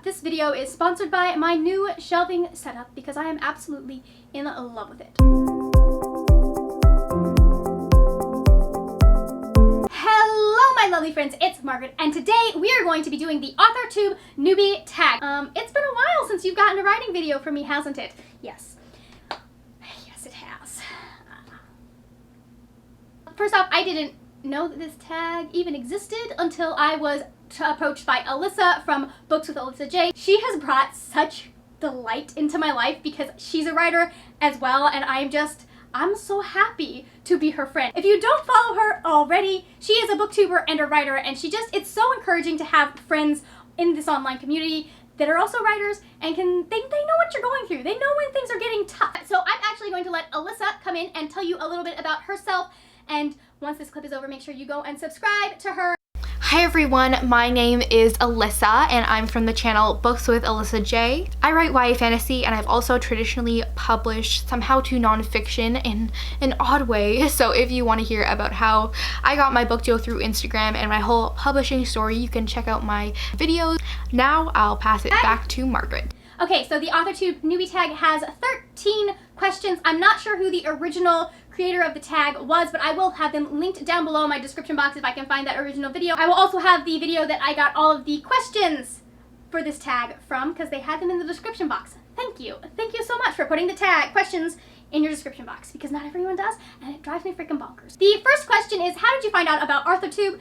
This video is sponsored by my new shelving setup because I am absolutely in love with it. Hello my lovely friends, it's Margaret, and today we are going to be doing the AuthorTube Newbie Tag. It's been a while since you've gotten a writing video from me, hasn't it? Yes. Yes, it has. First off, I didn't know that this tag even existed until I was approached by Alyssa from BookswithAlyssaJ. She has brought such delight into my life because she's a writer as well, and I'm so happy to be her friend. If you don't follow her already, she is a booktuber and a writer, and it's so encouraging to have friends in this online community that are also writers and they know what you're going through. They know when things are getting tough. So I'm actually going to let Alyssa come in and tell you a little bit about herself, and once this clip is over, make sure you go and subscribe to her. Hi everyone, my name is Alyssa and I'm from the channel BookswithAlyssaJ. I write YA fantasy and I've also traditionally published some how-to nonfiction in an odd way. So if you want to hear about how I got my book deal through Instagram and my whole publishing story, you can check out my videos. Now I'll pass it back to Margaret. Okay, so the AuthorTube Newbie Tag has 13 questions. I'm not sure who the original creator of the tag was, but I will have them linked down below in my description box if I can find that original video. I will also have the video that I got all of the questions for this tag from, because they had them in the description box. Thank you. Thank you so much for putting the tag questions in your description box, because not everyone does, and it drives me freaking bonkers. The first question is, how did you find out about AuthorTube?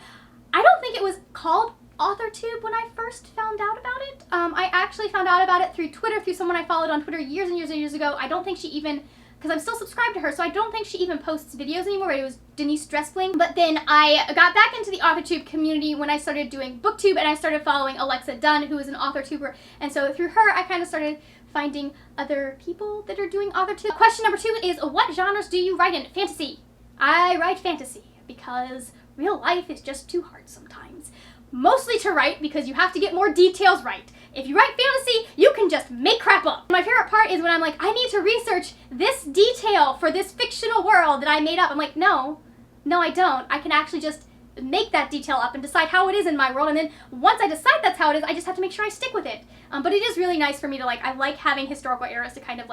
I don't think it was called AuthorTube when I first found out about it. I actually found out about it through Twitter, through someone I followed on Twitter years and years and years ago. I don't think she even, because I'm still subscribed to her, so I don't think she even posts videos anymore. It was Denise Dressling. But then I got back into the AuthorTube community when I started doing BookTube, and I started following Alexa Dunn, who is an AuthorTuber, and so through her I kind of started finding other people that are doing AuthorTube. Question number 2 is, what genres do you write in? Fantasy. I write fantasy because real life is just too hard sometimes. Mostly to write because you have to get more details right. If you write fantasy, you can just make crap up. My favorite part is when I'm like, I need to research this detail for this fictional world that I made up. I'm like, no, I don't. I can actually just make that detail up and decide how it is in my world, and then once I decide that's how it is, I just have to make sure I stick with it. But it is really nice for me to I like having historical eras to kind of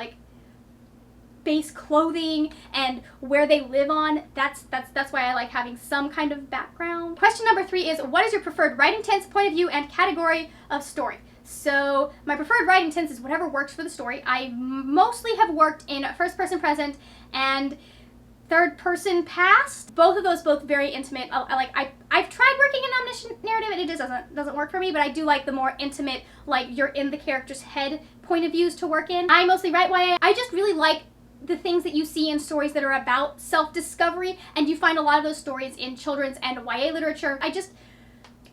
base clothing and where they live on. That's why I like having some kind of background. Question number 3 is, what is your preferred writing tense, point of view, and category of story? So my preferred writing tense is whatever works for the story. I mostly have worked in first person present and third person past. Both of those very intimate. I've tried working in omniscient narrative and it just doesn't work for me, but I do like the more intimate, you're in the character's head point of views to work in. I mostly write YA. I just really like the things that you see in stories that are about self-discovery, and you find a lot of those stories in children's and YA literature.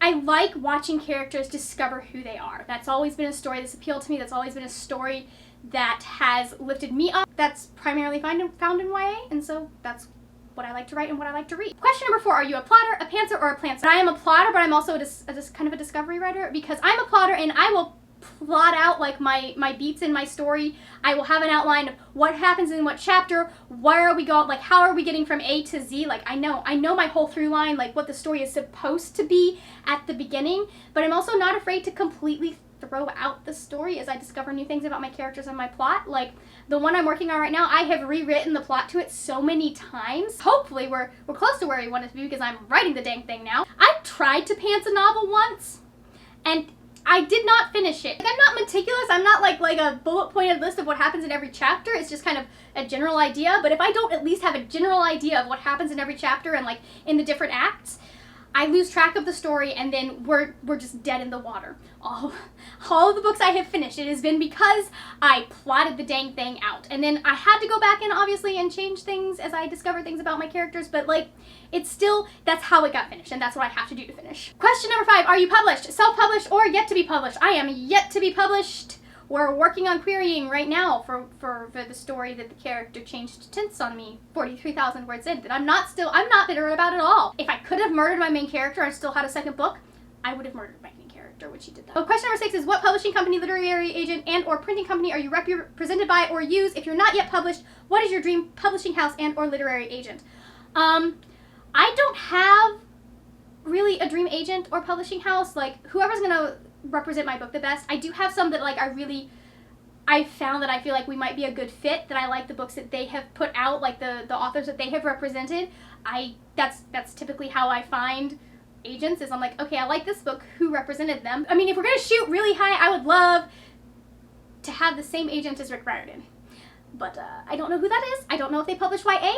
I like watching characters discover who they are. That's always been a story that's appealed to me. That's always been a story that has lifted me up. That's primarily found in YA, and so that's what I like to write and what I like to read. Question number 4, are you a plotter, a pantser, or a plantser? I am a plotter, but I'm also kind of a discovery writer, because I'm a plotter and I will plot out my beats in my story. I will have an outline of what happens in what chapter, where are we going, how are we getting from A to Z. I know my whole through line, what the story is supposed to be at the beginning, but I'm also not afraid to completely throw out the story as I discover new things about my characters and my plot. The one I'm working on right now, I have rewritten the plot to it so many times. Hopefully we're close to where we want it to be, because I'm writing the dang thing now. I tried to pants a novel once, and I did not finish it. I'm not meticulous. I'm not like a bullet pointed list of what happens in every chapter. It's just kind of a general idea. But if I don't at least have a general idea of what happens in every chapter and in the different acts, I lose track of the story, and then we're just dead in the water. All of the books I have finished, it has been because I plotted the dang thing out. And then I had to go back in, obviously, and change things as I discovered things about my characters, but it's still, that's how it got finished, and that's what I have to do to finish. Question number 5, are you published, self-published, or yet to be published? I am yet to be published. We're working on querying right now for the story that the character changed tints on me 43,000 words in, that I'm not bitter about at all. If I could have murdered my main character and still had a second book, I would have murdered my main character when she did that. Oh, question number 6 is, what publishing company, literary agent, and or printing company are you represented by or use? If you're not yet published, what is your dream publishing house and or literary agent? I don't have really a dream agent or publishing house. Whoever's gonna represent my book the best. I do have some that like I found that I feel like we might be a good fit, that I like the books that they have put out, like the authors that they have represented. That's typically how I find agents, is I'm like, okay, I like this book, who represented them? I mean, if we're gonna shoot really high, I would love to have the same agent as Rick Riordan. But I don't know who that is. I don't know if they publish YA.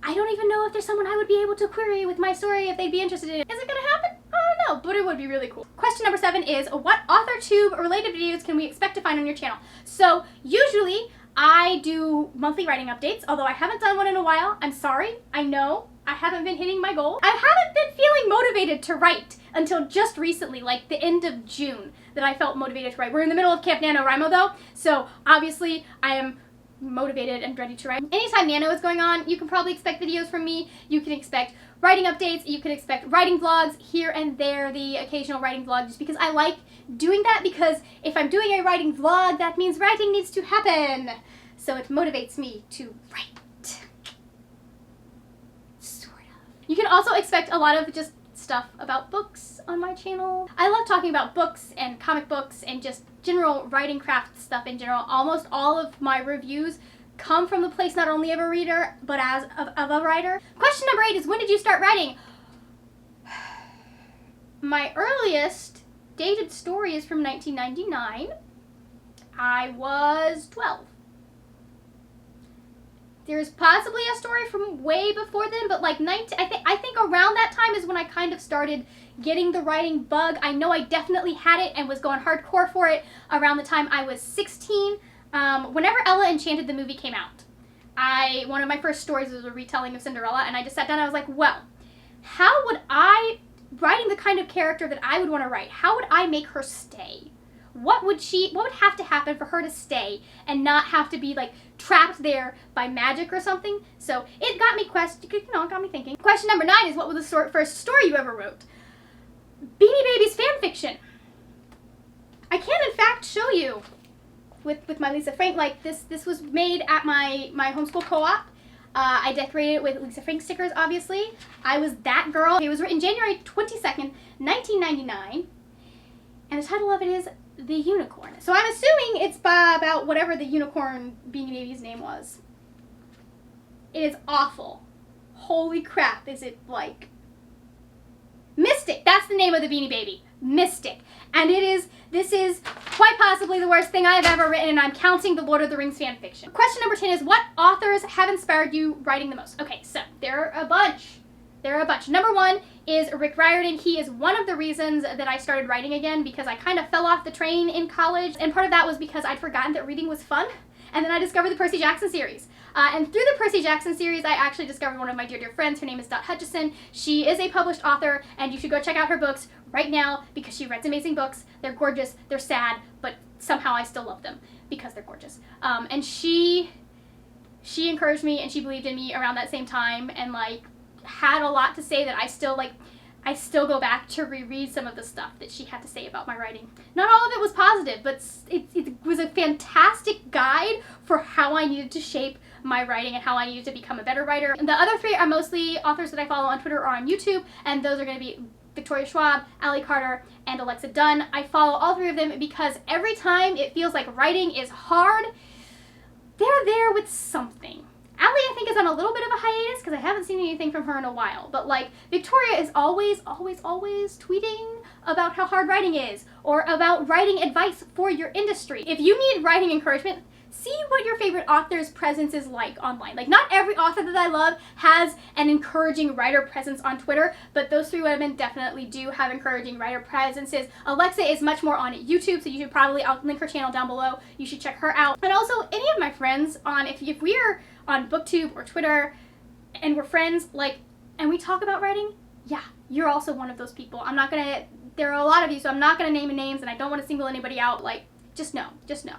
I don't even know if there's someone I would be able to query with my story if they'd be interested in it. Is it gonna happen? I don't know, but it would be really cool. Question number 7 is, what AuthorTube related videos can we expect to find on your channel? So usually I do monthly writing updates, although I haven't done one in a while. I'm sorry, I know. I haven't been hitting my goal. I haven't been feeling motivated to write until just recently, like the end of June, that I felt motivated to write. We're in the middle of Camp NaNoWriMo though, so obviously I am motivated and ready to write. Anytime Nano is going on, you can probably expect videos from me. You can expect writing updates, you can expect writing vlogs here and there, the occasional writing vlog, just because I like doing that, because if I'm doing a writing vlog, that means writing needs to happen. So it motivates me to write. You can also expect a lot of just stuff about books on my channel. I love talking about books and comic books and just general writing craft stuff in general. Almost all of my reviews come from the place not only of a reader, but of a writer. Question number 8 is, when did you start writing? My earliest dated story is from 1999. I was 12. There's possibly a story from way before then, but like I think around that time is when I kind of started getting the writing bug. I know I definitely had it and was going hardcore for it around the time I was 16. Whenever Ella Enchanted the movie came out, one of my first stories was a retelling of Cinderella, and I just sat down and I was like, well, how would writing the kind of character that I would want to write, how would I make her stay? What would have to happen for her to stay and not have to be like trapped there by magic or something? So it got me it got me thinking. Question number 9 is, what was the first story you ever wrote? Beanie Babies fan fiction. I can in fact show you with my Lisa Frank, like this was made at my homeschool co-op. I decorated it with Lisa Frank stickers, obviously. I was that girl. It was written January 22nd, 1999, and the title of it is The Unicorn. So I'm assuming it's about whatever the unicorn Beanie Baby's name was. It is awful. Holy crap, is it like... Mystic, that's the name of the Beanie Baby. Mystic. And this is quite possibly the worst thing I've ever written, and I'm counting the Lord of the Rings fan fiction. Question number 10 is, what authors have inspired you writing the most? Okay, so there are a bunch. Number 1 is Rick Riordan. He is one of the reasons that I started writing again, because I kind of fell off the train in college, and part of that was because I'd forgotten that reading was fun, and then I discovered the Percy Jackson series. And through the Percy Jackson series, I actually discovered one of my dear friends. Her name is Dot Hutchison. She is a published author, and you should go check out her books right now, because she writes amazing books. They're gorgeous, they're sad, but somehow I still love them because they're gorgeous. And she encouraged me, and she believed in me around that same time, and like had a lot to say that I still go back to reread some of the stuff that she had to say about my writing. Not all of it was positive, but it was a fantastic guide for how I needed to shape my writing and how I needed to become a better writer. And the other 3 are mostly authors that I follow on Twitter or on YouTube, and those are going to be Victoria Schwab, Allie Carter, and Alexa Dunn. I follow all 3 of them because every time it feels like writing is hard, they're there with something. Allie, I think, is on a little bit of a hiatus because I haven't seen anything from her in a while. But like, Victoria is always tweeting about how hard writing is, or about writing advice for your industry. If you need writing encouragement, see what your favorite author's presence is like online. Like, not every author that I love has an encouraging writer presence on Twitter, but those 3 women definitely do have encouraging writer presences. Alexa is much more on YouTube, so you should probably, I'll link her channel down below. You should check her out. And also, any of my friends on, if we're on BookTube or Twitter, and we're friends, like, and we talk about writing, yeah, you're also one of those people. I'm not gonna, there are a lot of you, so I'm not gonna name names, and I don't want to single anybody out. Like, just know.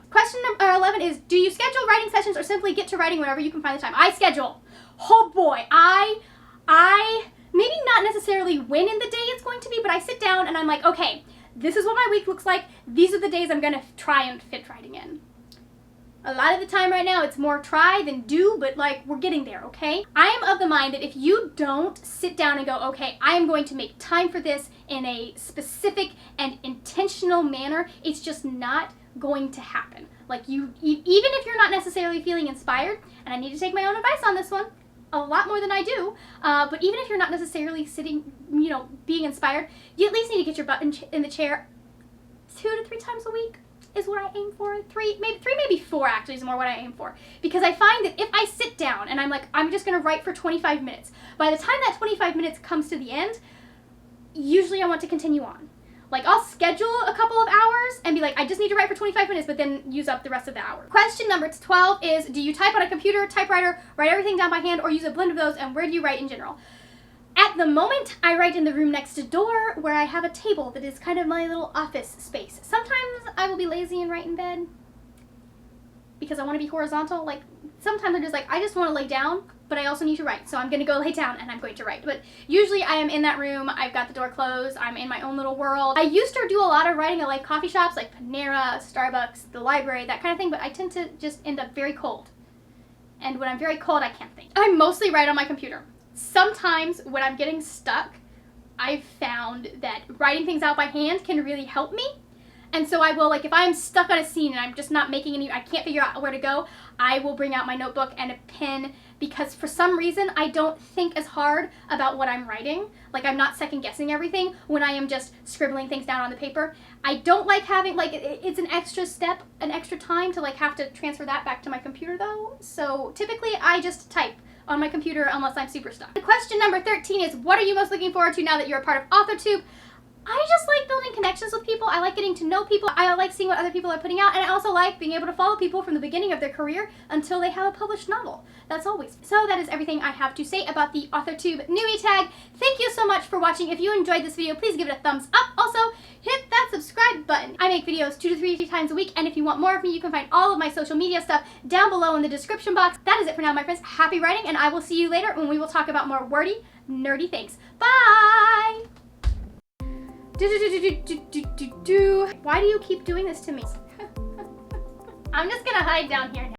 Question number 11 is, do you schedule writing sessions or simply get to writing whenever you can find the time? I schedule. Oh boy, I maybe not necessarily when in the day it's going to be, but I sit down and I'm like, okay, this is what my week looks like. These are the days I'm gonna try and fit writing in. A lot of the time right now, it's more try than do, but like, we're getting there, okay? I am of the mind that if you don't sit down and go, okay, I am going to make time for this in a specific and intentional manner, it's just not going to happen. Like, even if you're not necessarily feeling inspired, and I need to take my own advice on this one, a lot more than I do, but even if you're not necessarily sitting, being inspired, you at least need to get your butt in the chair 2 to 3 times a week. Is what I aim for. 3, maybe 4 actually is more what I aim for. Because I find that if I sit down and I'm like, I'm just going to write for 25 minutes, by the time that 25 minutes comes to the end, usually I want to continue on. Like, I'll schedule a couple of hours and be like, I just need to write for 25 minutes, but then use up the rest of the hour. Question number 12 is, do you type on a computer, typewriter, write everything down by hand, or use a blend of those, and where do you write in general? At the moment, I write in the room next door where I have a table that is kind of my little office space. Sometimes I will be lazy and write in bed because I want to be horizontal. Like, sometimes I'm just like, I just want to lay down, but I also need to write. So I'm going to go lay down and I'm going to write. But usually I am in that room. I've got the door closed. I'm in my own little world. I used to do a lot of writing at like coffee shops like Panera, Starbucks, the library, that kind of thing. But I tend to just end up very cold. And when I'm very cold, I can't think. I mostly write on my computer. Sometimes when I'm getting stuck, I've found that writing things out by hand can really help me. And so I will, like, if I'm stuck on a scene and I'm just not making any, I can't figure out where to go, I will bring out my notebook and a pen, because for some reason I don't think as hard about what I'm writing. Like, I'm not second guessing everything when I am just scribbling things down on the paper. I don't like having, like, it's an extra step, an extra time to like have to transfer that back to my computer though. So typically I just type on my computer unless I'm super stuck. Question number 13 is, what are you most looking forward to now that you're a part of AuthorTube? I just like building connections with people. I like getting to know people. I like seeing what other people are putting out, and I also like being able to follow people from the beginning of their career until they have a published novel. That's always. So that is everything I have to say about the AuthorTube Newbie Tag. Thank you so much for watching. If you enjoyed this video, please give it a thumbs up. Also, hit that subscribe button. I make videos 2 to 3 times a week, and if you want more of me, you can find all of my social media stuff down below in the description box. That is it for now, my friends. Happy writing, and I will see you later when we will talk about more wordy, nerdy things. Bye! Why do you keep doing this to me? I'm just gonna hide down here now.